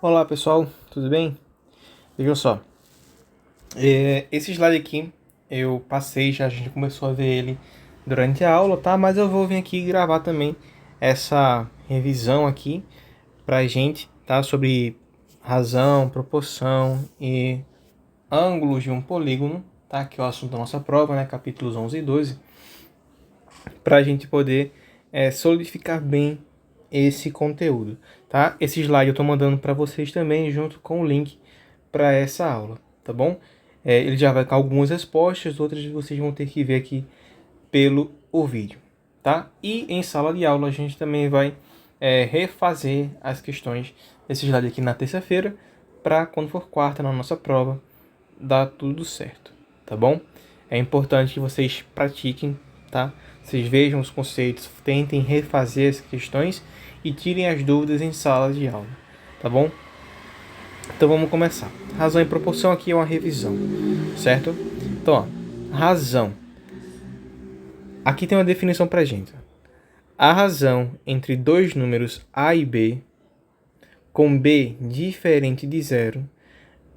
Olá pessoal, tudo bem? Vejam só, esse slide aqui eu passei, já a gente começou a ver ele durante a aula, tá? Mas eu vou vir aqui gravar também essa revisão aqui pra gente, tá? Sobre razão, proporção e ângulos de um polígono, tá? Que é o assunto da nossa prova, né? Capítulos 11 e 12, pra gente poder solidificar bem esse conteúdo, tá? Esse slide eu estou mandando para vocês também junto com o link para essa aula, tá bom? Ele já vai com algumas respostas, outras vocês vão ter que ver aqui pelo o vídeo, tá? E em sala de aula a gente também vai refazer as questões desse slide aqui na terça-feira, para quando for quarta na nossa prova, dar tudo certo, tá bom? É importante que vocês pratiquem, tá? Vocês vejam os conceitos, tentem refazer as questões e tirem as dúvidas em sala de aula, tá bom? Então vamos começar. Razão e proporção aqui é uma revisão, certo? Então, ó, razão. Aqui tem uma definição pra gente. A razão entre dois números A e B, com B diferente de zero,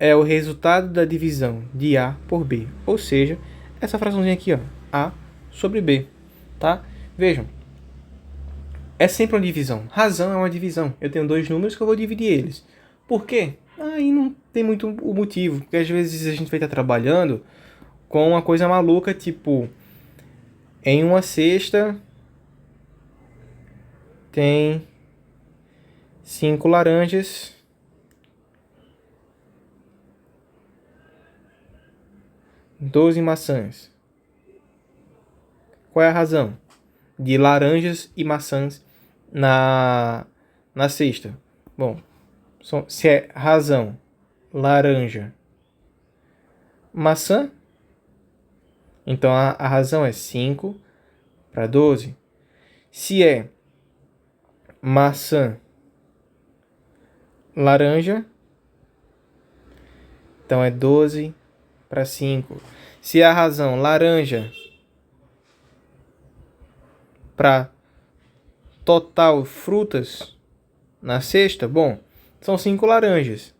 é o resultado da divisão de A por B. Ou seja, essa fraçãozinha aqui, ó, A sobre B, tá? Vejam, é sempre uma divisão. Razão é uma divisão. Eu tenho dois números que eu vou dividir eles. Por quê? Aí não tem muito o motivo. Porque às vezes a gente vai estar trabalhando com uma coisa maluca, tipo, em uma cesta tem 5 laranjas, 12 maçãs. Qual é a razão de laranjas e maçãs na cesta? Bom, se é razão laranja, maçã, então a razão é 5 para 12. Se é maçã, laranja, então é 12 para 5. Se a razão laranja para total frutas na cesta, bom, são 5 laranjas.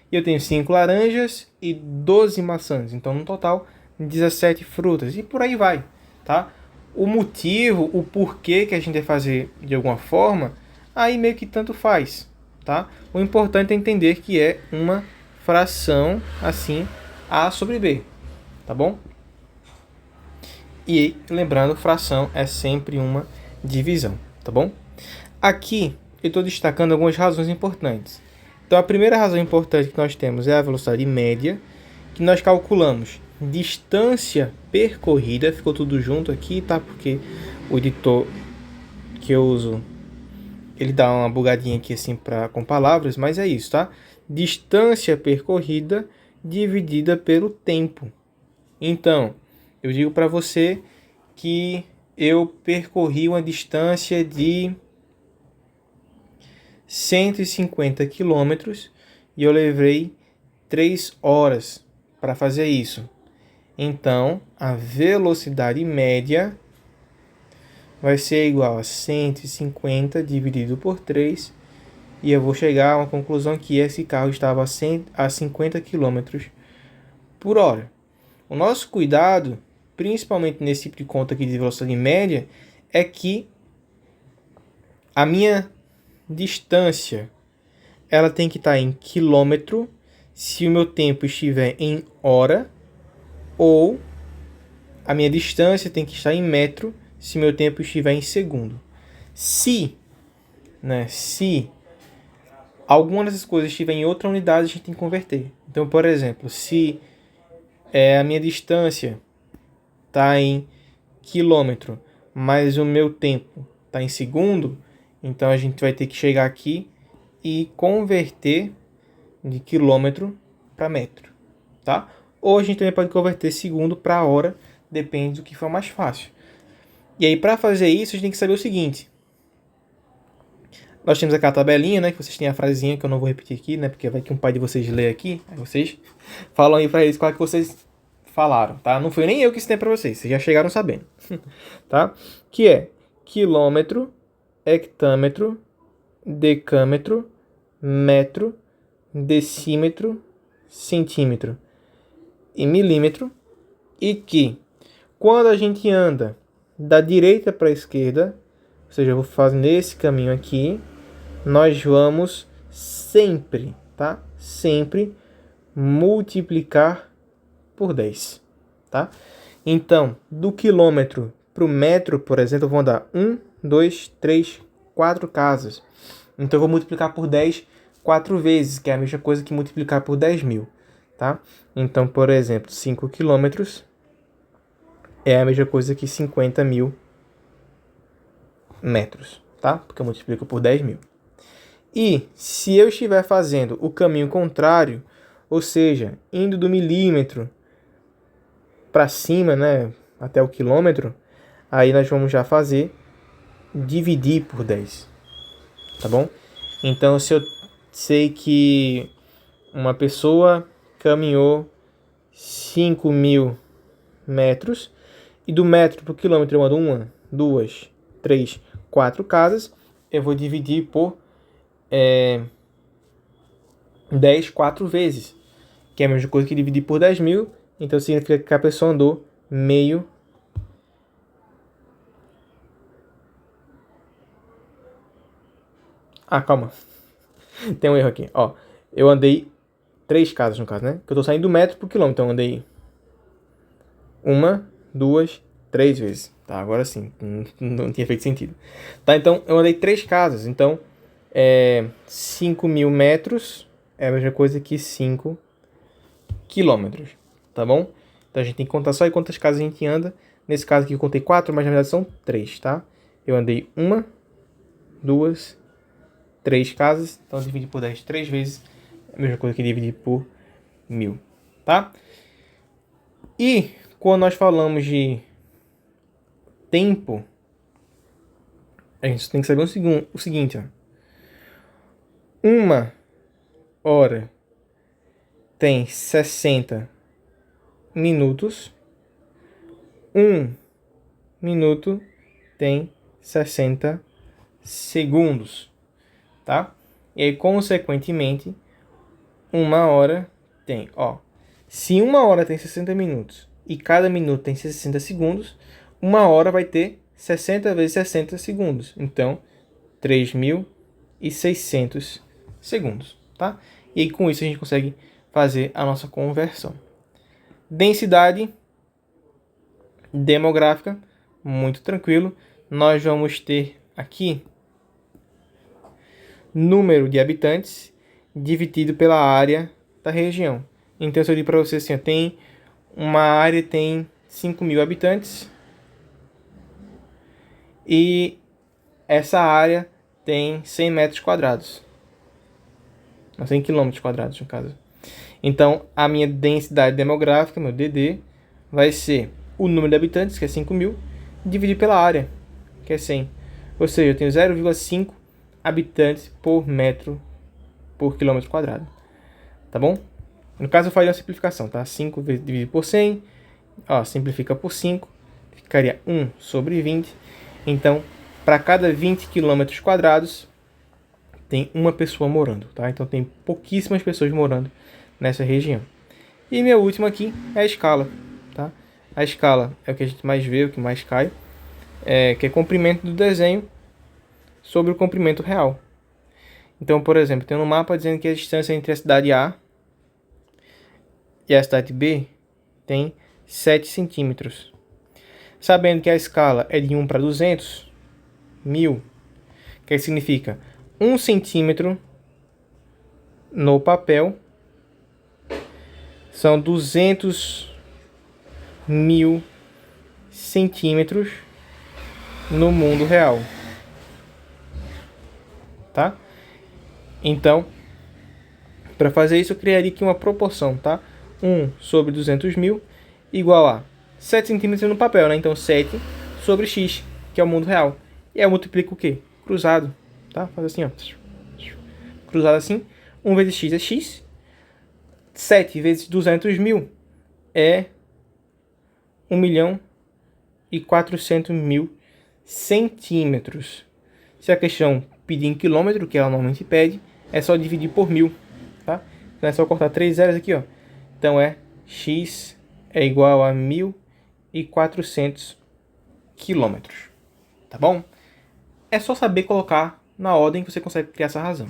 E eu tenho 5 laranjas e 12 maçãs. Então, no total, 17 frutas. E por aí vai, tá? O motivo, o porquê que a gente vai fazer de alguma forma, aí meio que tanto faz, tá? O importante é entender que é uma fração, assim, A sobre B, tá bom? E lembrando, fração é sempre uma divisão, tá bom? Aqui eu estou destacando algumas razões importantes. Então a primeira razão importante que nós temos é a velocidade média, que nós calculamos distância percorrida, ficou tudo junto aqui, tá? Porque o editor que eu uso, ele dá uma bugadinha aqui assim com palavras, mas é isso, tá? Distância percorrida dividida pelo tempo. Então, eu digo para você que eu percorri uma distância de 150 quilômetros e eu levei 3 horas para fazer isso. Então, a velocidade média vai ser igual a 150 dividido por 3 e eu vou chegar a uma conclusão que esse carro estava a 50 km por hora. O nosso cuidado, principalmente nesse tipo de conta aqui de velocidade média, é que a minha distância ela tem que estar em quilômetro se o meu tempo estiver em hora, ou a minha distância tem que estar em metro se meu tempo estiver em segundo. Se alguma dessas coisas estiver em outra unidade, a gente tem que converter. Então, por exemplo, se a minha distância está em quilômetro, mas o meu tempo está em segundo, então a gente vai ter que chegar aqui e converter de quilômetro para metro, tá? Ou a gente também pode converter segundo para hora, depende do que for mais fácil. E aí, para fazer isso, a gente tem que saber o seguinte. Nós temos aqui a tabelinha, né? Que vocês têm a frasezinha que eu não vou repetir aqui, né? Porque vai que um pai de vocês lê aqui. Aí vocês falam aí para eles qual é que vocês falaram, tá? Não foi nem eu que ensinei para vocês. Vocês já chegaram sabendo, tá? Que é quilômetro, hectômetro, decâmetro, metro, decímetro, centímetro e milímetro, e que quando a gente anda da direita para a esquerda, ou seja, eu vou fazendo esse caminho aqui, nós vamos sempre, tá? Sempre multiplicar por 10, tá? Então, do quilômetro para o metro, por exemplo, eu vou andar 1, 2, 3, 4 casas. Então, eu vou multiplicar por 10 4 vezes, que é a mesma coisa que multiplicar por 10.000, tá? Então, por exemplo, 5 quilômetros é a mesma coisa que 50.000 metros, tá? Porque eu multiplico por 10.000. E se eu estiver fazendo o caminho contrário, ou seja, indo do milímetro para cima, né, até o quilômetro, aí nós vamos já fazer dividir por 10, tá bom? Então, se eu sei que uma pessoa caminhou 5.000 metros, e do metro para o quilômetro eu ando 1, 2, 3, 4 casas, eu vou dividir por 10 4 vezes, que é a mesma coisa que dividir por 10.000, então significa que a pessoa andou meio calma. Tem um erro aqui, ó. Eu andei 3 casas no caso, né? Que eu tô saindo do metro pro quilômetro, então eu andei 1, 2, 3 vezes. Tá, agora sim, não tinha feito sentido. Tá, então eu andei 3 casas, então 5.000 metros é a mesma coisa que 5 quilômetros, tá bom? Então a gente tem que contar só aí quantas casas a gente anda. Nesse caso aqui eu contei 4, mas na verdade são 3, tá? Eu andei 1, 2, 3 casas, então dividir por 10 3 vezes é a mesma coisa que dividir por 1.000, tá? E quando nós falamos de tempo, a gente tem que saber o seguinte, ó. 1 hora tem 60 minutos, 1 minuto tem 60 segundos, tá? E aí, consequentemente, 1 hora tem, ó, se 1 hora tem 60 minutos e cada minuto tem 60 segundos, 1 hora vai ter 60 vezes 60 segundos. Então, 3.600 segundos, tá? E aí, com isso, a gente consegue fazer a nossa conversão. Densidade demográfica, muito tranquilo. Nós vamos ter aqui número de habitantes dividido pela área da região. Então, se eu digo para você assim, tem uma área tem 5.000 habitantes e essa área tem 100 metros quadrados. 100 quilômetros quadrados, no caso. Então, a minha densidade demográfica, meu DD, vai ser o número de habitantes, que é 5.000, dividido pela área, que é 100. Ou seja, eu tenho 0,5 habitantes por metro por quilômetro quadrado. Tá bom? No caso, eu faria uma simplificação, tá? 5 dividido por 100, ó, simplifica por 5, ficaria 1 sobre 20. Então, para cada 20 quilômetros quadrados, tem uma pessoa morando, tá? Então, tem pouquíssimas pessoas morando nessa região. E minha última aqui é a escala, tá? A escala é o que a gente mais vê, o que mais cai, que é comprimento do desenho sobre o comprimento real. Então, por exemplo, tem um mapa dizendo que a distância entre a cidade A e a cidade B tem 7 centímetros. Sabendo que a escala é de 1 para 200, 1.000, que significa 1 centímetro no papel são 200.000 centímetros no mundo real, tá? Então, para fazer isso, eu criaria aqui uma proporção, tá? 1 sobre 200.000 igual a 7 centímetros no papel, né? Então, 7 sobre x, que é o mundo real. E aí eu multiplico o quê? Cruzado, tá? Faz assim, ó. Cruzado assim. 1 vezes x é x. 7 vezes 200.000 é 1.400.000 centímetros. Se a questão pedir em quilômetro, que ela normalmente pede, é só dividir por 1.000, tá? Então é só cortar 3 zeros aqui, ó. Então é x é igual a 1.400 quilômetros. Tá bom? É só saber colocar na ordem que você consegue criar essa razão.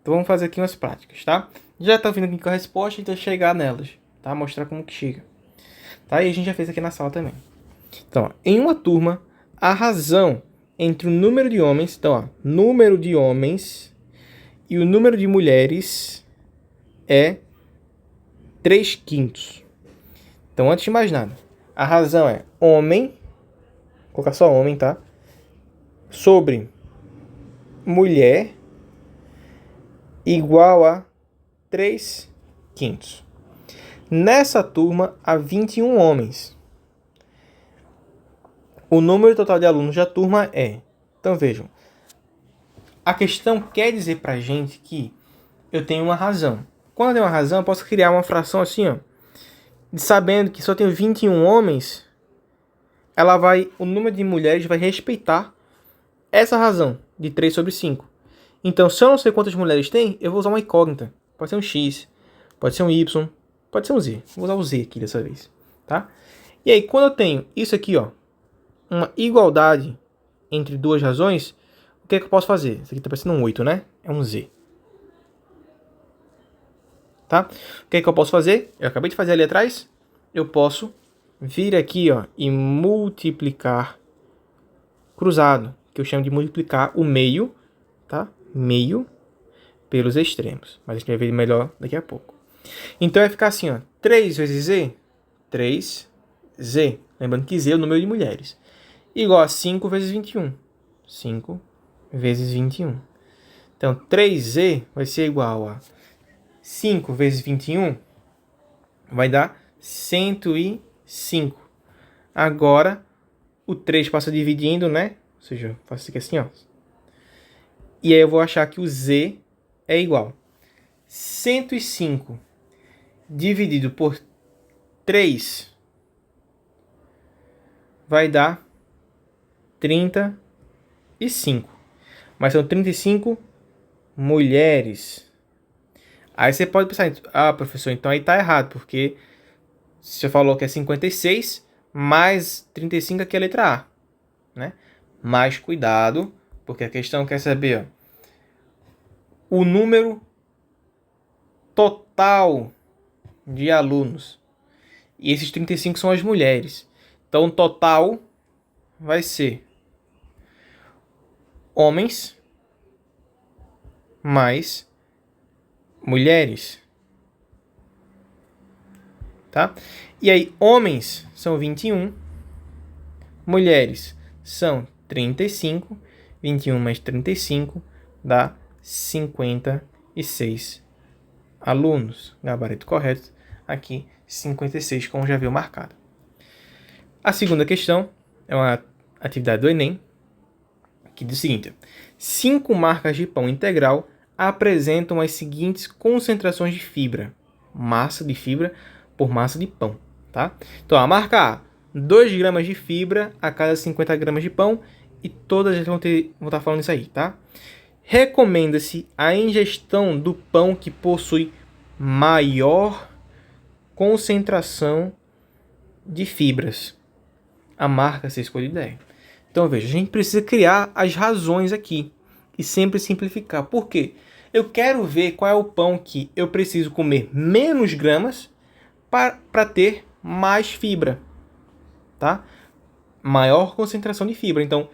Então vamos fazer aqui umas práticas, tá? Já tá vindo aqui com a resposta, então chegar nelas, tá? Mostrar como que chega. Tá? E a gente já fez aqui na sala também. Então, ó, em uma turma, a razão entre o número de homens, então, ó, número de homens e o número de mulheres é 3/5. Então, antes de mais nada, a razão é homem, vou colocar só homem, tá? Sobre mulher igual a 3/5. Nessa turma, há 21 homens. O número total de alunos da turma é... Então, vejam. A questão quer dizer pra gente que eu tenho uma razão. Quando eu tenho uma razão, eu posso criar uma fração assim, ó. Sabendo que só tenho 21 homens, o número de mulheres vai respeitar essa razão de 3/5. Então, se eu não sei quantas mulheres tem, eu vou usar uma incógnita. Pode ser um X, pode ser um Y, pode ser um Z. Vou usar o Z aqui dessa vez, tá? E aí, quando eu tenho isso aqui, ó, uma igualdade entre duas razões, o que é que eu posso fazer? Isso aqui tá parecendo um 8, né? É um Z. Tá? O que é que eu posso fazer? Eu acabei de fazer ali atrás. Eu posso vir aqui, ó, e multiplicar cruzado, que eu chamo de multiplicar o meio, tá? Meio pelos extremos. Mas a gente vai ver melhor daqui a pouco. Então vai ficar assim, ó, 3 vezes Z, 3Z. Lembrando que Z é o número de mulheres. Igual a 5 vezes 21. 5 vezes 21. Então, 3Z vai ser igual a 5 vezes 21. Vai dar 105. Agora, o 3 passa dividindo, né? Ou seja, eu faço isso aqui assim, ó. E aí eu vou achar que o Z é igual. 105 dividido por 3 vai dar 35. Mas são 35 mulheres. Aí você pode pensar, professor, então aí tá errado, porque você falou que é 56, mais 35 aqui é a letra A, né? Mas cuidado, porque a questão quer saber, ó, o número total de alunos. E esses 35 são as mulheres. Então, o total vai ser homens mais mulheres. Tá? E aí, homens são 21, mulheres são 35, 21 mais 35 dá 56 alunos. Gabarito correto, aqui 56, como já viu marcado. A segunda questão é uma atividade do Enem, que diz o seguinte: 5 marcas de pão integral apresentam as seguintes concentrações de fibra. Massa de fibra por massa de pão, tá? Então, a marca A, 2 gramas de fibra a cada 50 gramas de pão, e todas vão estar falando isso aí, tá? Recomenda-se a ingestão do pão que possui maior concentração de fibras. A marca se escolhe ideia. Então, veja, a gente precisa criar as razões aqui e sempre simplificar. Por quê? Eu quero ver qual é o pão que eu preciso comer menos gramas para ter mais fibra, tá? Maior concentração de fibra. Então,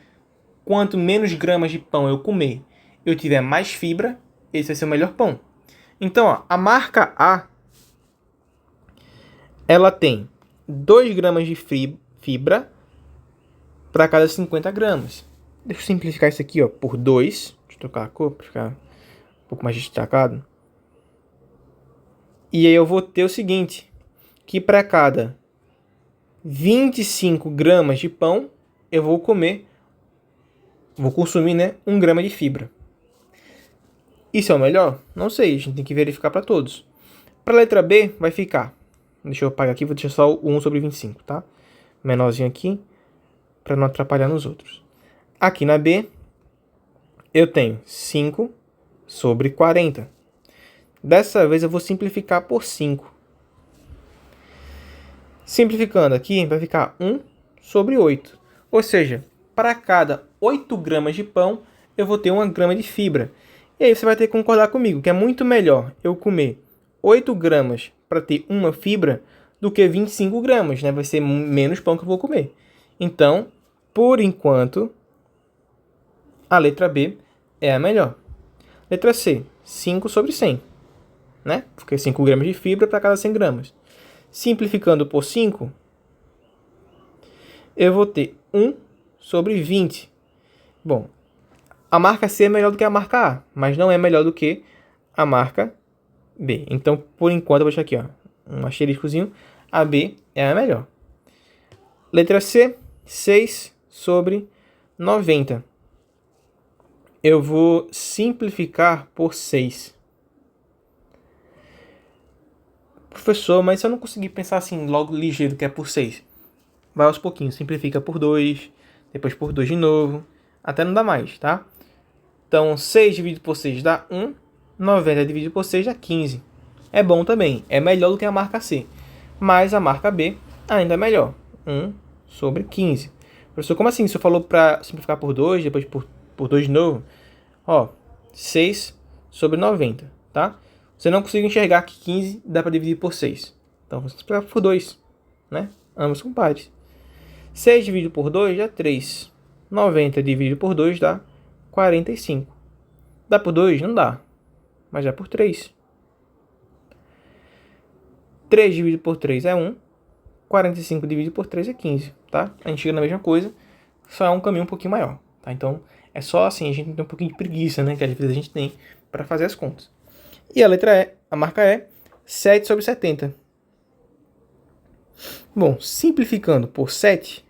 quanto menos gramas de pão eu comer, eu tiver mais fibra, esse vai ser o melhor pão. Então, ó, a marca A, ela tem 2 gramas de fibra para cada 50 gramas. Deixa eu simplificar isso aqui, ó, por 2. Deixa eu trocar a cor para ficar um pouco mais destacado. E aí eu vou ter o seguinte, que para cada 25 gramas de pão, eu vou consumir, né, 1 grama de fibra. Isso é o melhor? Não sei, a gente tem que verificar para todos. Para a letra B, vai ficar... Deixa eu apagar aqui, vou deixar só o 1 sobre 25, tá? Menorzinho aqui, para não atrapalhar nos outros. Aqui na B, eu tenho 5 sobre 40. Dessa vez eu vou simplificar por 5. Simplificando aqui, vai ficar 1 sobre 8. Ou seja, para cada 8 gramas de pão, eu vou ter 1 grama de fibra. E aí você vai ter que concordar comigo que é muito melhor eu comer 8 gramas para ter uma fibra do que 25 gramas, né? Vai ser menos pão que eu vou comer. Então, por enquanto, a letra B é a melhor. Letra C, 5 sobre 100, né? Porque 5 gramas de fibra para cada 100 gramas. Simplificando por 5, eu vou ter 1 sobre 20. Bom, a marca C é melhor do que a marca A, mas não é melhor do que a marca B. Então, por enquanto, eu vou deixar aqui, ó, um asteriscozinho. A B é a melhor. Letra C, 6 sobre 90. Eu vou simplificar por 6. Professor, mas se eu não conseguir pensar assim logo ligeiro que é por 6, vai aos pouquinhos. Simplifica por 2, depois por 2 de novo, até não dá mais, tá? Então, 6 dividido por 6 dá 1, 90 dividido por 6 dá 15. É bom também, é melhor do que a marca C. Mas a marca B ainda é melhor, 1 sobre 15. Professor, como assim? Você falou para simplificar por 2, depois por 2 de novo? Ó, 6 sobre 90, tá? Você não consegue enxergar que 15 dá para dividir por 6. Então, você multiplicar por 2, né? Ambos são pares. 6 dividido por 2 dá 3. 90 dividido por 2 dá 45. Dá por 2? Não dá. Mas dá por 3. 3 dividido por 3 é 1. 45 dividido por 3 é 15, tá? A gente chega na mesma coisa, só é um caminho um pouquinho maior, tá? Então, é só assim, a gente tem um pouquinho de preguiça, né? Que às vezes a gente tem para fazer as contas. E a letra E, a marca E, 7 sobre 70. Bom, simplificando por 7,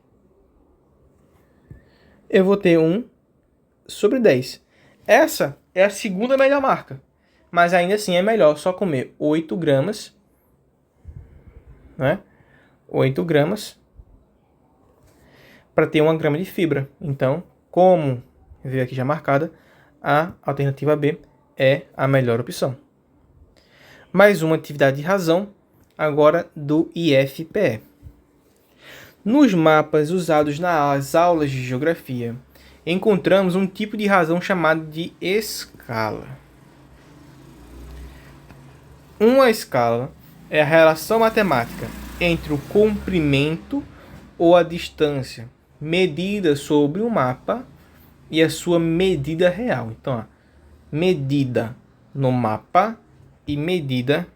eu vou ter 1 sobre 10. Essa é a segunda melhor marca. Mas ainda assim é melhor só comer 8 gramas, né? 8 gramas para ter 1 grama de fibra. Então, como veio aqui já marcada, a alternativa B é a melhor opção. Mais uma atividade de razão, agora do IFPE. Nos mapas usados nas aulas de geografia, encontramos um tipo de razão chamado de escala. Uma escala é a relação matemática entre o comprimento ou a distância medida sobre o mapa e a sua medida real. Então, ó, medida no mapa e medida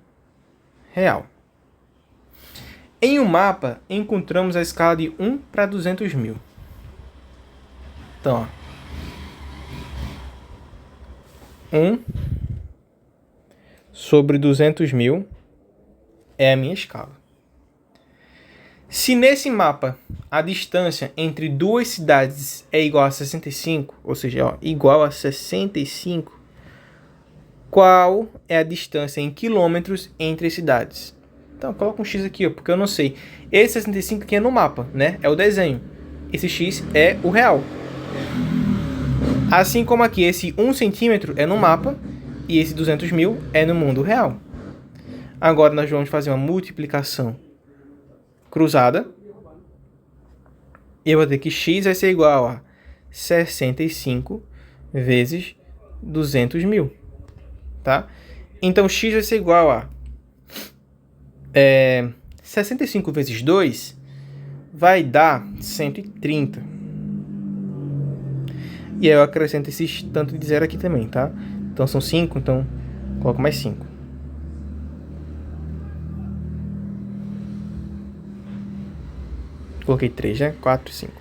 real. Em um mapa, encontramos a escala de 1 para 200 mil. Então, ó, 1 sobre 200 mil é a minha escala. Se nesse mapa a distância entre duas cidades é igual a 65, ou seja, ó, igual a 65, qual é a distância em quilômetros entre as cidades? Então, coloca um X aqui, ó, porque eu não sei. Esse 65 aqui é no mapa, né? É o desenho. Esse X é o real. Assim como aqui, esse 1 centímetro é no mapa e esse 200 mil é no mundo real. Agora nós vamos fazer uma multiplicação cruzada. E eu vou ter que X vai ser igual a 65 vezes 200 mil. Tá? Então, X vai ser igual a 65 vezes 2 vai dar 130. E aí eu acrescento esse tanto de zero aqui também, tá? Então são 5, então coloco mais 5. Coloquei 3, né? 4, 5.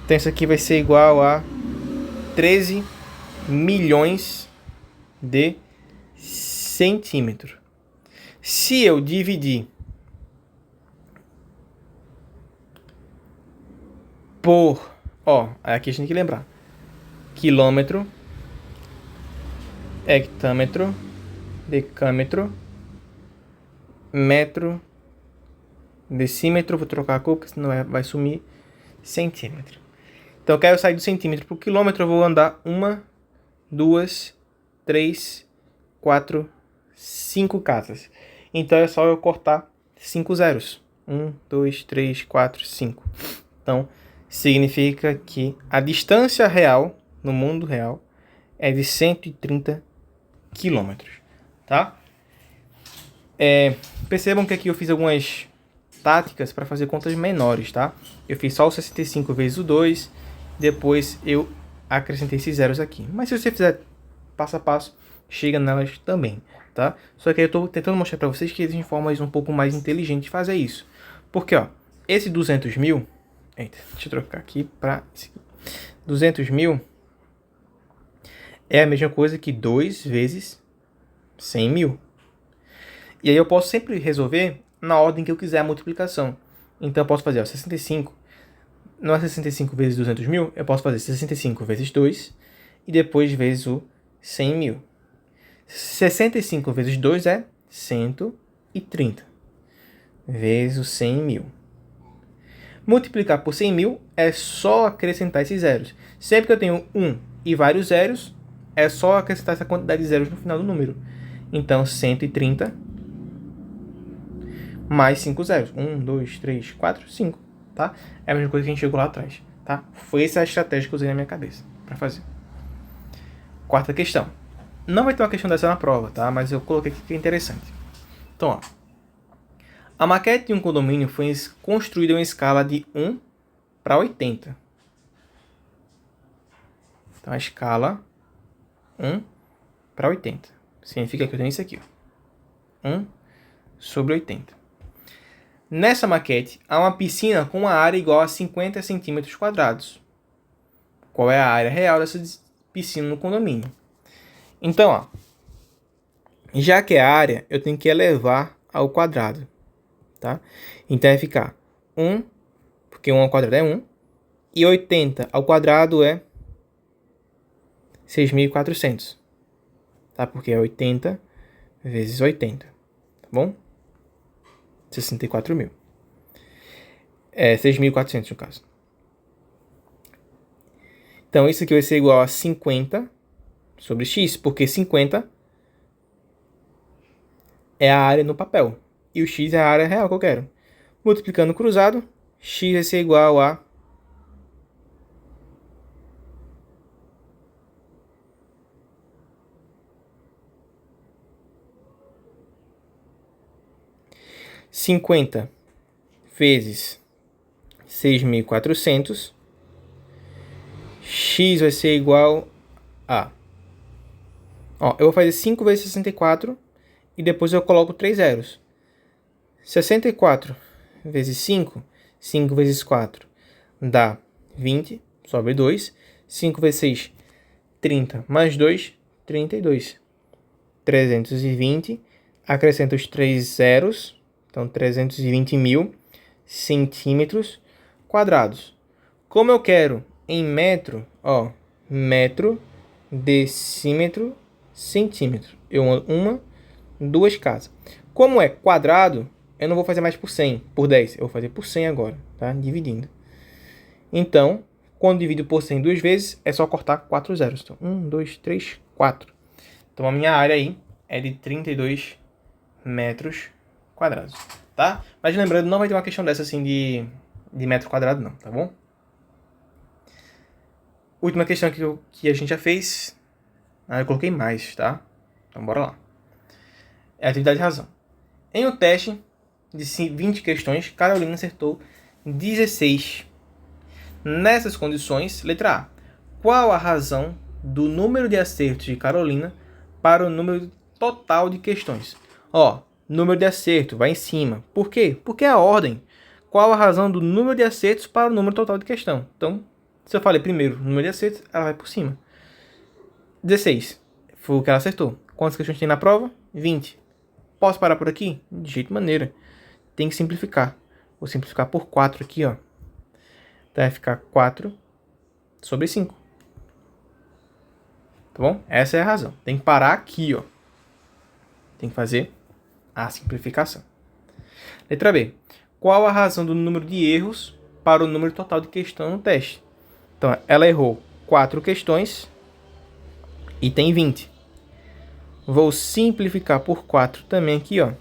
Então isso aqui vai ser igual a 13 milhões de centímetros. Se eu dividir por... Ó, aqui a gente tem que lembrar. Quilômetro, hectômetro, decâmetro, metro, decímetro, vou trocar a cor, porque senão vai sumir, centímetro. Então eu quero sair do centímetro para o quilômetro, eu vou andar 1, 2, 3, 4, 5 casas. Então é só eu cortar 5 zeros. 1, 2, 3, 4, 5. Então, significa que a distância real, no mundo real, é de 130 quilômetros, tá? Percebam que aqui eu fiz algumas táticas para fazer contas menores, tá? Eu fiz só o 65 vezes o 2, depois eu acrescentei esses zeros aqui. Mas se você fizer passo a passo, chega nelas também, tá? Só que eu estou tentando mostrar para vocês que existem formas um pouco mais inteligentes de fazer isso. Porque, ó, esse 200 mil... Eita, deixa eu trocar aqui para... 200 mil é a mesma coisa que 2 vezes 100 mil. E aí eu posso sempre resolver na ordem que eu quiser a multiplicação. Então eu posso fazer, ó, 65. Não é 65 vezes 200 mil, eu posso fazer 65 vezes 2 e depois vezes o 100 mil. 65 vezes 2 é 130 vezes o 100 mil. Multiplicar por 100 mil é só acrescentar esses zeros. Sempre que eu tenho 1 e vários zeros, é só acrescentar essa quantidade de zeros no final do número. Então, 130 mais 5 zeros. 1, 2, 3, 4, 5. Tá? É a mesma coisa que a gente chegou lá atrás. Tá? Foi essa a estratégia que eu usei na minha cabeça para fazer. Quarta questão. Não vai ter uma questão dessa na prova, tá? Mas eu coloquei aqui que é interessante. Então, ó. A maquete de um condomínio foi construída em escala de 1 para 80. Então, a escala 1 para 80. Significa que eu tenho isso aqui, ó. 1 sobre 80. Nessa maquete, há uma piscina com uma área igual a 50 centímetros quadrados. Qual é a área real dessa piscina no condomínio? Então, ó, já que é a área, eu tenho que elevar ao quadrado, tá? Então, vai ficar 1, porque 1 ao quadrado é 1, e 80 ao quadrado é 6.400, tá? Porque é 80 vezes 80, tá bom? 64 mil. É 6.400 no caso. Então, isso aqui vai ser igual a 50 sobre x, porque 50 é a área no papel. E o x é a área real que eu quero. Multiplicando cruzado, x vai ser igual a 50 vezes 6.400. X vai ser igual a... Ó, eu vou fazer 5 vezes 64 e depois eu coloco 3 zeros. 64 vezes 5, 5 vezes 4 dá 20, sobre 2. 5 vezes 6, 30, mais 2, 32. 320, acrescenta os 3 zeros, então 320 mil centímetros quadrados. Como eu quero em metro, ó, metro, decímetro, centímetro. Eu ando 2 casas. Como é quadrado, eu não vou fazer mais por 100, por 10. Eu vou fazer por 100 agora, tá? Dividindo. Então, quando divido por 100 duas vezes, é só cortar 4 zeros. Então, 1, 2, 3, 4. Então, a minha área aí é de 32 metros quadrados, tá? Mas lembrando, não vai ter uma questão dessa assim de metro quadrado, não, tá bom? Última questão que a gente já fez. Eu coloquei mais, tá? Então, bora lá. É a atividade de razão. Em um teste de 20 questões, Carolina acertou 16. Nessas condições, letra A. Qual a razão do número de acertos de Carolina para o número total de questões? Ó, número de acerto vai em cima. Por quê? Porque é a ordem. Qual a razão do número de acertos para o número total de questão? Então, se eu falei primeiro o número de acertos, ela vai por cima. 16. Foi o que ela acertou. Quantas questões tem na prova? 20. Posso parar por aqui? De jeito maneira. Tem que simplificar. Vou simplificar por 4 aqui, ó. Então vai ficar 4 sobre 5. Tá bom? Essa é a razão. Tem que parar aqui, ó. Tem que fazer a simplificação. Letra B. Qual a razão do número de erros para o número total de questão no teste? Então, ela errou 4 questões e tem 20. Vou simplificar por 4 também aqui, ó.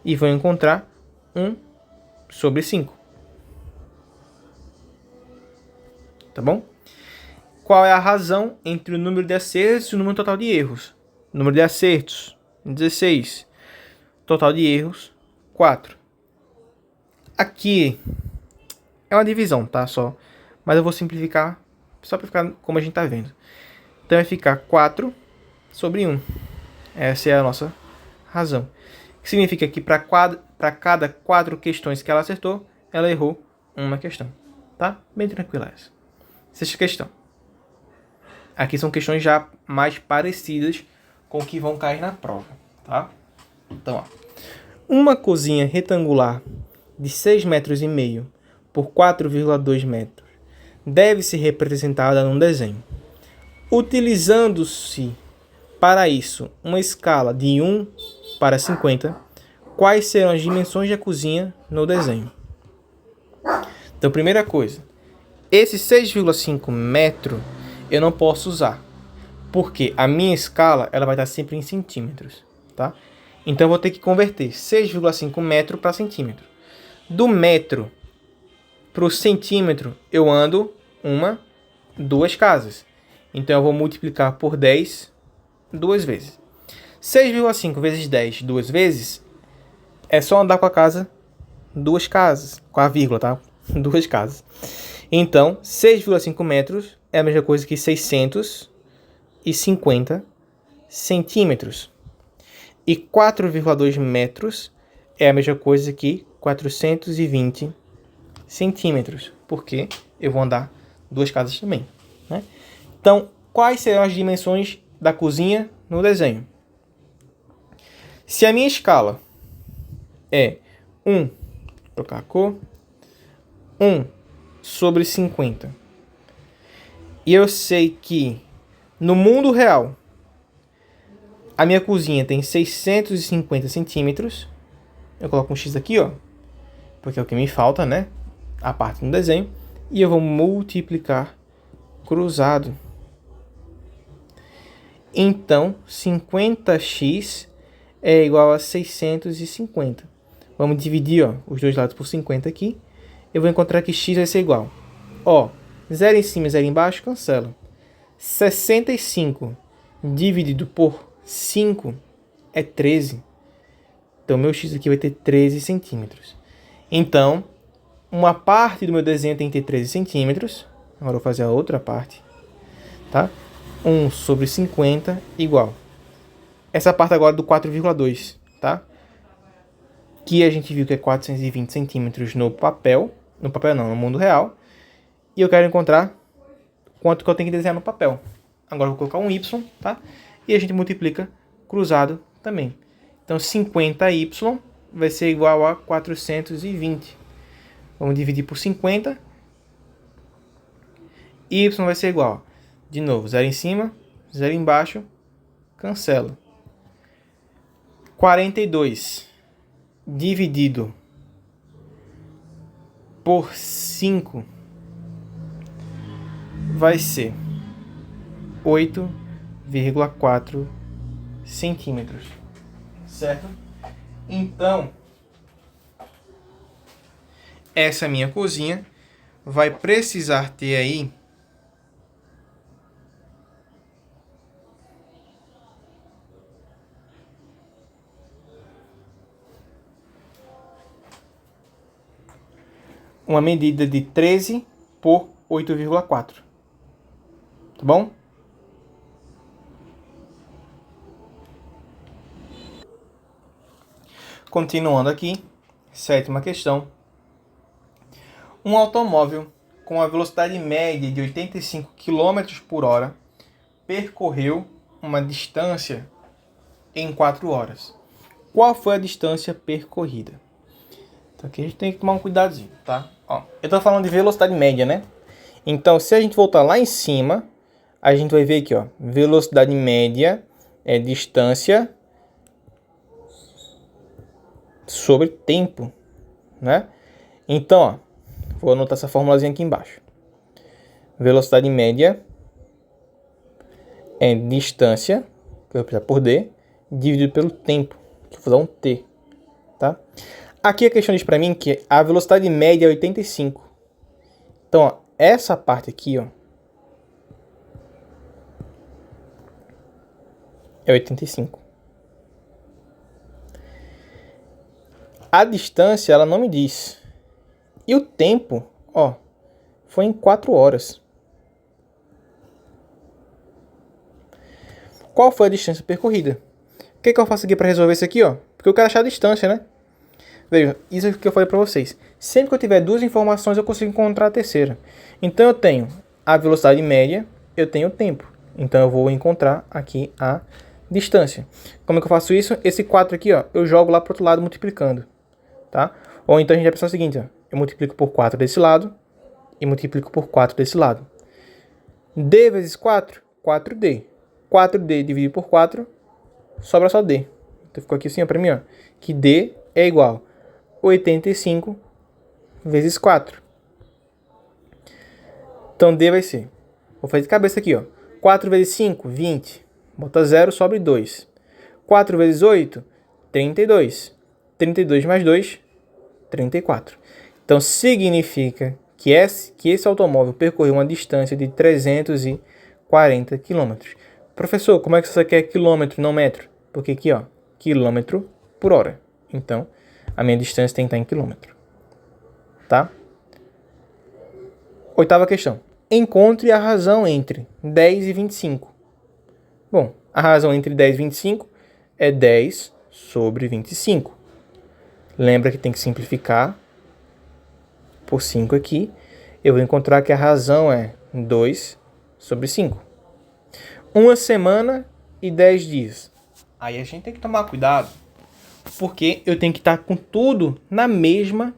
E vou encontrar 1 sobre 5. Tá bom? Qual é a razão entre o número de acertos e o número total de erros? Número de acertos, 16. Total de erros, 4. Aqui é uma divisão, tá? Só. Mas eu vou simplificar, só para ficar como a gente tá vendo. Então vai ficar 4 sobre 1. Essa é a nossa razão. Que significa que para cada 4 questões que ela acertou, ela errou uma questão. Tá? Bem tranquila essa. Sexta questão. Aqui são questões já mais parecidas com o que vão cair na prova. Tá? Então, ó. Uma cozinha retangular de 6,5 metros por 4,2 metros deve ser representada num desenho. Utilizando-se para isso uma escala de 1 para 50, quais serão as dimensões da cozinha no desenho? Então, primeira coisa, esse 6,5 metros eu não posso usar, porque a minha escala ela vai estar sempre em centímetros, tá? Então, eu vou ter que converter 6,5 metros para centímetro. Do metro para o centímetro, eu ando 2 casas. Então, eu vou multiplicar por 10 2 vezes. 6,5 vezes 10 2 vezes é só andar com a casa 2 casas. Com a vírgula, tá? 2 casas. Então, 6,5 metros é a mesma coisa que 650 centímetros. E 4,2 metros é a mesma coisa que 420 centímetros. Porque eu vou andar 2 casas também, né? Então, quais serão as dimensões da cozinha no desenho? Se a minha escala é 1, vou trocar a cor, 1 sobre 50, e eu sei que no mundo real a minha cozinha tem 650 centímetros, eu coloco um X aqui, ó, porque é o que me falta, né? A parte no desenho, e eu vou multiplicar cruzado. Então, 50x é igual a 650. Vamos dividir, ó, os dois lados por 50 aqui. Eu vou encontrar que x vai ser igual. Ó, 0 em cima e 0 embaixo, cancela. 65 dividido por 5 é 13. Então, meu x aqui vai ter 13 centímetros. Então, uma parte do meu desenho tem que ter 13 centímetros. Agora eu vou fazer a outra parte, tá? 1 sobre 50 igual. Essa parte agora do 4,2, tá? Que a gente viu que é 420 centímetros no papel. No papel não, no mundo real. E eu quero encontrar quanto que eu tenho que desenhar no papel. Agora eu vou colocar um Y, tá? E a gente multiplica cruzado também. Então 50y vai ser igual a 420. Vamos dividir por 50. Y vai ser igual, de novo, 0 em cima, 0 embaixo, cancela. 42 dividido por 5 vai ser 8,4 centímetros, certo? Então, essa minha cozinha vai precisar ter aí uma medida de 13 por 8,4. Tá bom? Continuando aqui, sétima questão. Um automóvel com a velocidade média de 85 km por hora percorreu uma distância em 4 horas. Qual foi a distância percorrida? Então aqui a gente tem que tomar um cuidadozinho, tá? Ó, eu tô falando de velocidade média, né? Então, se a gente voltar lá em cima, a gente vai ver aqui, ó, velocidade média é distância sobre tempo, né? Então, ó, vou anotar essa formulazinha aqui embaixo. Velocidade média é distância que eu vou multiplicar por D, dividido pelo tempo, que eu vou dar um T, tá? Aqui a questão diz para mim que a velocidade média é 85. Então, ó, essa parte aqui, ó, é 85. A distância, ela não me diz. E o tempo, ó, foi em 4 horas. Qual foi a distância percorrida? O que eu faço aqui para resolver isso aqui, ó? Porque eu quero achar a distância, né? Veja, isso é o que eu falei para vocês. Sempre que eu tiver duas informações, eu consigo encontrar a terceira. Então, eu tenho a velocidade média, eu tenho o tempo. Então, eu vou encontrar aqui a distância. Como é que eu faço isso? Esse 4 aqui, ó, eu jogo lá para o outro lado multiplicando, tá? Ou então, a gente vai pensar o seguinte, ó, eu multiplico por 4 desse lado e multiplico por 4 desse lado. D vezes 4, 4D. 4D dividido por 4, sobra só D. Então, ficou aqui assim, ó, para mim, ó, que D é igual a 85 vezes 4. Então, D vai ser, vou fazer de cabeça aqui, ó, 4 vezes 5, 20. Bota 0, sobre 2. 4 vezes 8, 32. 32 mais 2, 34. Então, significa que esse automóvel percorreu uma distância de 340 km. Professor, como é que você quer quilômetro, não metro? Porque aqui, ó, quilômetro por hora. Então, a minha distância tem que estar em quilômetro. Tá? Oitava questão. Encontre a razão entre 10 e 25. Bom, a razão entre 10 e 25 é 10 sobre 25. Lembra que tem que simplificar por 5 aqui. Eu vou encontrar que a razão é 2 sobre 5. Uma semana e 10 dias. Aí a gente tem que tomar cuidado, porque eu tenho que estar com tudo na mesma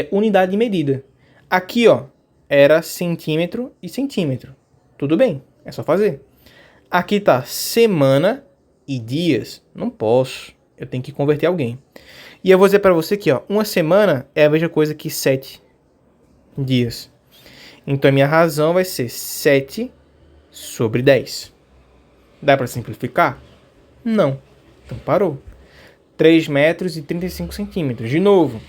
unidade de medida. Aqui, ó, era centímetro e centímetro. Tudo bem, é só fazer. Aqui tá semana e dias. Não posso, eu tenho que converter alguém. E eu vou dizer para você aqui, ó, uma semana é a mesma coisa que 7 dias. Então a minha razão vai ser 7 sobre 10. Dá para simplificar? Não. Então parou. 3 metros e 35 centímetros. De novo,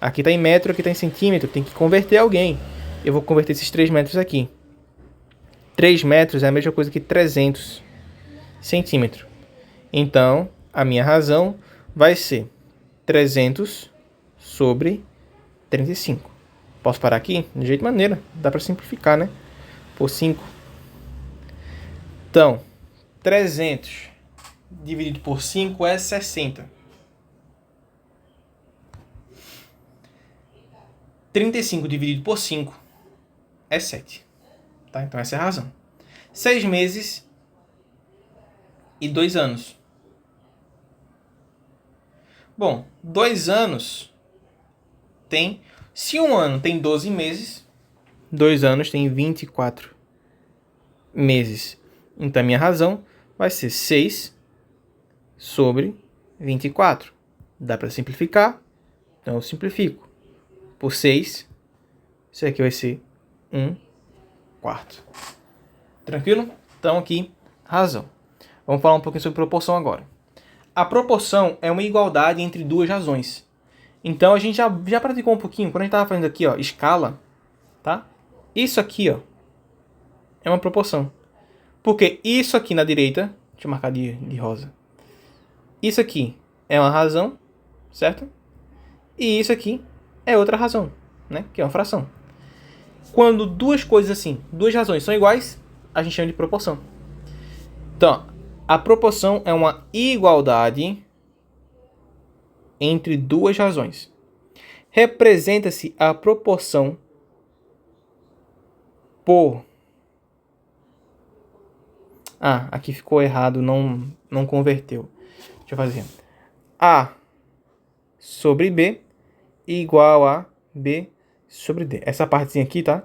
aqui está em metro, aqui está em centímetro. Tem que converter alguém. Eu vou converter esses 3 metros aqui. 3 metros é a mesma coisa que 300 centímetros. Então, a minha razão vai ser 300 sobre 35. Posso parar aqui? De jeito maneira. Dá para simplificar, né? Por 5. Então, 300 dividido por 5 é 60. 35 dividido por 5 é 7. Tá? Então essa é a razão. 6 meses e 2 anos. Bom, 2 anos tem... Se um ano tem 12 meses, 2 anos tem 24 meses. Então a minha razão vai ser 6 sobre 24. Dá para simplificar? Então eu simplifico. Por 6, isso aqui vai ser 1/4. Tranquilo? Então aqui, razão. Vamos falar um pouquinho sobre proporção agora. A proporção é uma igualdade entre duas razões. Então a gente já praticou um pouquinho, quando a gente estava fazendo aqui, ó, escala, tá? Isso aqui, ó, é uma proporção. Porque isso aqui na direita, deixa eu marcar de rosa. Isso aqui é uma razão, certo? E isso aqui é outra razão, né? Que é uma fração. Quando duas coisas assim, duas razões são iguais, a gente chama de proporção. Então, a proporção é uma igualdade entre duas razões. Representa-se a proporção por... Ah, aqui ficou errado, não converteu. Deixa eu fazer. A sobre B igual a B sobre D. Essa partezinha aqui, tá?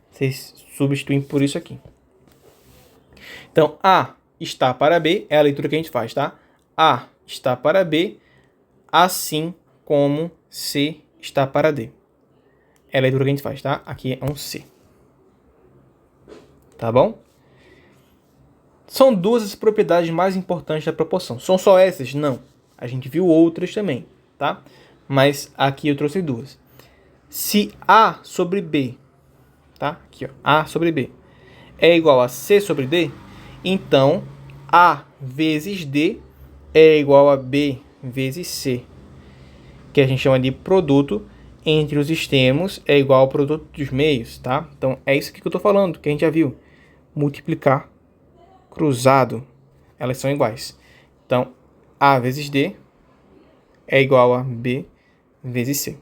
Vocês substituem por isso aqui. Então, A está para B é a leitura que a gente faz, tá? A está para B, assim como C está para D. É a leitura que a gente faz, tá? Aqui é um C. Tá bom? São duas as propriedades mais importantes da proporção. São só essas? Não. A gente viu outras também, tá? Mas aqui eu trouxe duas. Se A sobre B, tá? Aqui, ó, A sobre B é igual a C sobre D, então A vezes D é igual a B vezes C, que a gente chama de produto entre os extremos é igual ao produto dos meios, tá? Então é isso aqui que eu estou falando, que a gente já viu. Multiplicar cruzado, elas são iguais. Então A vezes D é igual a B vezes C.